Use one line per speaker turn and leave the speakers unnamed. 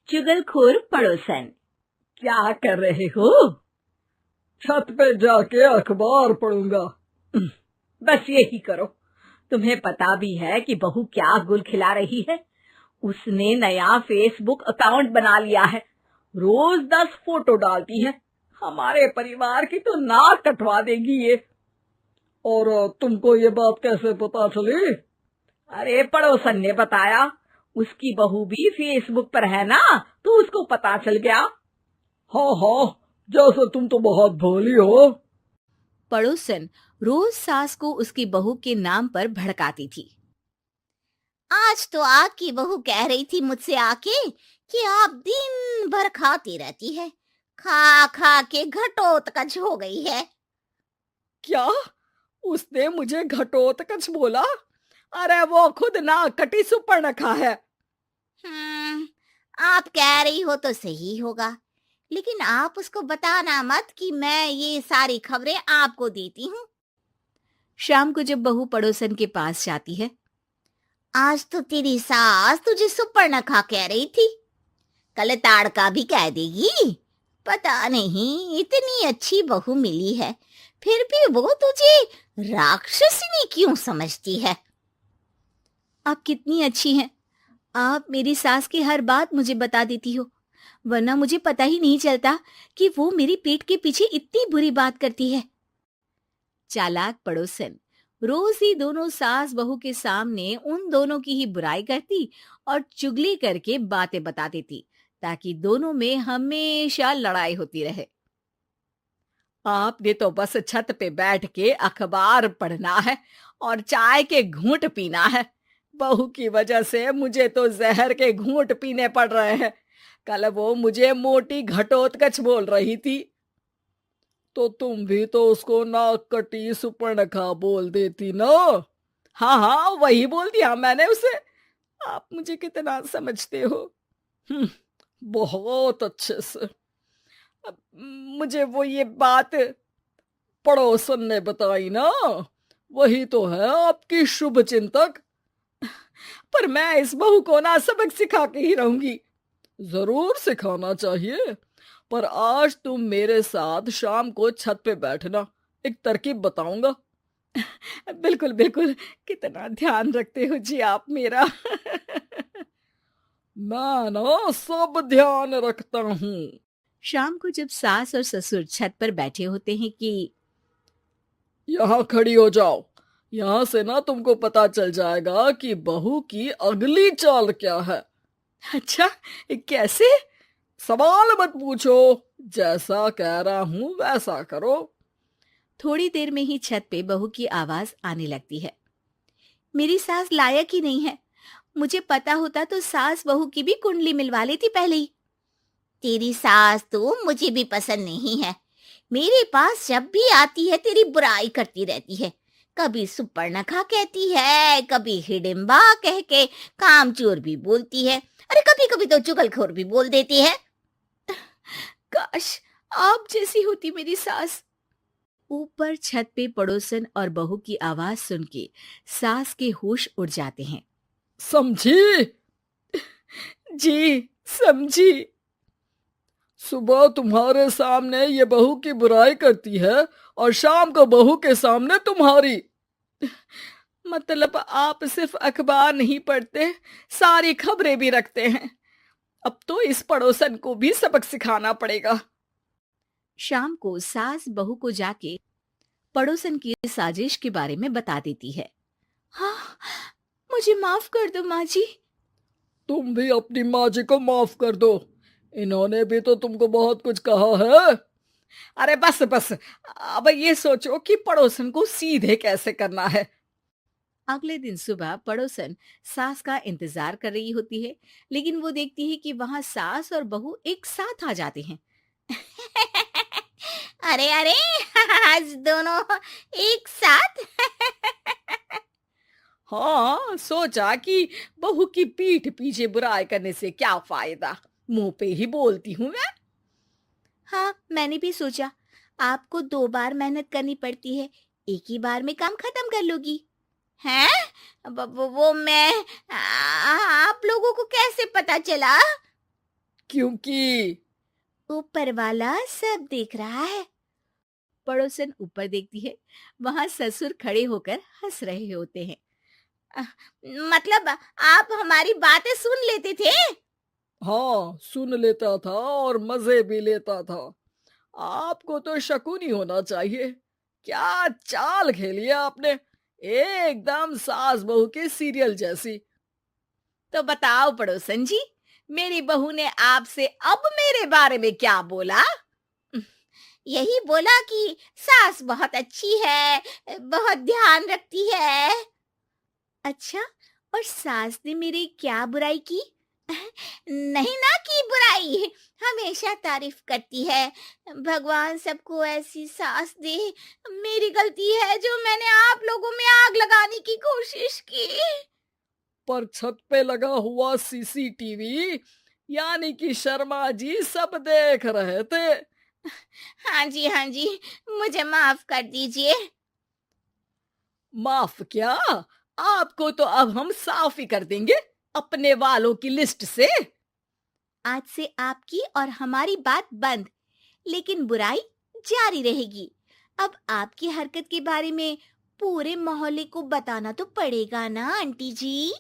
चुगलखोर पड़ोसन।
क्या कर रहे हो?
छत पे जाके अखबार पढ़ूंगा।
बस यही करो। तुम्हें पता भी है कि बहू क्या गुल खिला रही है? उसने नया फेसबुक अकाउंट बना लिया है। रोज 10 फोटो डालती है। हमारे परिवार की तो नाक कटवा देगी ये।
और तुमको ये बात कैसे पता चली?
अरे पड़ोसन ने बताया। उसकी बहू भी फेसबुक पर है ना, तो उसको पता चल गया।
हाँ, जैसे तुम तो बहुत भोली हो।
पड़ोसन रोज सास को उसकी बहू के नाम पर भड़काती थी।
आज तो आपकी बहू कह रही थी मुझसे आके कि आप दिन भर खाती रहती है, खा खा के घटोत्कच हो गई है।
क्या? उसने मुझे घटोत्कच बोला? अरे वो खुद ना कटी सुपर्णखा है।
आप कह रही हो तो सही होगा, लेकिन आप उसको बताना मत कि मैं ये सारी खबरें आपको देती हूँ।
शाम को जब बहू पड़ोसन के पास जाती है,
आज तो तेरी सास तुझे सुपर्णखा कह रही थी, कल ताड़का भी कह देगी। पता नहीं इतनी अच्छी बहू मिली है, फिर भी वो तुझे राक्षसनी क्यों समझती है?
आप कितनी अच्छी हैं। आप मेरी सास की हर बात मुझे बता देती हो, वरना मुझे पता ही नहीं चलता कि वो मेरी पीठ के पीछे इतनी बुरी बात करती है। चालाक पड़ोसन रोज ही दोनों सास बहू के सामने उन दोनों की ही बुराई करती और चुगली करके बातें बता देती, ताकि दोनों में हमेशा लड़ाई होती रहे।
आपने तो बस छत पे बैठ के अखबार पढ़ना है और चाय के घूंट पीना है। बहू की वजह से मुझे तो जहर के घूंट पीने पड़ रहे हैं। कल वो मुझे मोटी घटोत्कच बोल रही थी।
तो तुम भी तो उसको नाक कटी सुपर्णखा बोल देती ना।
हाँ, वही बोल दिया मैंने उसे। आप मुझे कितना समझते हो।
बहुत अच्छे से।
अब मुझे वो ये बात
पड़ोसन ने बताई ना, वही तो है आपकी शुभ चिंतक।
पर मैं इस बहू को ना सबक सिखा के ही रहूंगी।
जरूर सिखाना चाहिए, पर आज तुम मेरे साथ शाम को छत पे बैठना, एक तरकीब बताऊंगा।
बिल्कुल बिल्कुल, कितना ध्यान रखते हो जी आप मेरा।
मैं ना सब ध्यान रखता हूँ।
शाम को जब सास और ससुर छत पर बैठे होते हैं कि
यहाँ खड़ी हो जाओ, यहाँ से ना तुमको पता चल जाएगा कि बहू की अगली चाल क्या है।
अच्छा, कैसे?
सवाल मत पूछो, जैसा कह रहा हूं वैसा करो।
थोड़ी देर में ही छत पे बहू की आवाज आने लगती है। मेरी सास लायक ही नहीं है। मुझे पता होता तो सास बहू की भी कुंडली मिलवा लेती पहले ही।
तेरी सास तो मुझे भी पसंद नहीं है। मेरे पास जब भी आती है तेरी बुराई करती रहती है। कभी सुपर्णखा कहती है, कभी हिडिंबा कह के कामचोर भी बोलती है। अरे कभी कभी तो चुगलखोर भी बोल देती है।
काश आप जैसी होती मेरी सास। ऊपर छत पे पड़ोसन और बहू की आवाज सुन के सास के होश उड़ जाते हैं।
समझी?
जी समझी।
सुबह तुम्हारे सामने ये बहू की बुराई करती है और शाम को बहू के सामने तुम्हारी।
मतलब आप सिर्फ अखबार नहीं पढ़ते, सारी खबरें भी रखते हैं। अब तो इस पड़ोसन को भी सबक सिखाना पड़ेगा।
शाम को सास बहू को जाके पड़ोसन की साजिश के बारे में बता देती है। हाँ, मुझे माफ कर दो माँ जी।
तुम भी अपनी माँ जी को माफ कर दो, इन्होंने भी तो तुमको बहुत कुछ कहा है।
अरे बस बस, अब ये सोचो कि पड़ोसन को सीधे कैसे करना है।
अगले दिन सुबह पड़ोसन सास का इंतजार कर रही होती है, लेकिन वो देखती है कि वहां सास और बहू एक साथ आ जाते हैं।
अरे अरे आज दोनों एक साथ।
हाँ, सोचा कि बहू की पीठ पीछे बुराई करने से क्या फायदा, मुंह पे ही बोलती हूँ मैं।
हाँ, मैंने भी सोचा आपको 2 बार मेहनत करनी पड़ती है, एक ही बार में काम खत्म कर लोगी। हैं? वो मैं आप लोगों को कैसे पता चला?
क्योंकि
ऊपर वाला सब देख रहा है। पड़ोसन ऊपर देखती है, वहां ससुर खड़े होकर हंस रहे होते हैं।
मतलब आप हमारी बातें सुन लेते थे?
हाँ, सुन लेता था और मजे भी लेता था। आपको तो शक नहीं होना चाहिए। क्या चाल खेली है आपने, एकदम सास बहू के सीरियल जैसी।
तो बताओ पड़ोसन जी, मेरी बहू ने आपसे अब मेरे बारे में क्या बोला?
यही बोला कि सास बहुत अच्छी है, बहुत ध्यान रखती है।
अच्छा, और सास ने मेरी क्या बुराई की?
नहीं ना की बुराई, हमेशा तारीफ करती है। भगवान सबको ऐसी सास दे। मेरी गलती है जो मैंने आप लोगों में आग लगाने की कोशिश की।
पर छत पे लगा हुआ सीसीटीवी यानी कि शर्मा जी सब देख रहे थे।
हाँ जी, मुझे माफ कर दीजिए।
माफ क्या? आपको तो अब हम साफ ही कर देंगे अपने वालों की लिस्ट से।
आज से आपकी और हमारी बात बंद, लेकिन बुराई जारी रहेगी। अब आपकी हरकत के बारे में पूरे मोहल्ले को बताना तो पड़ेगा ना आंटी जी।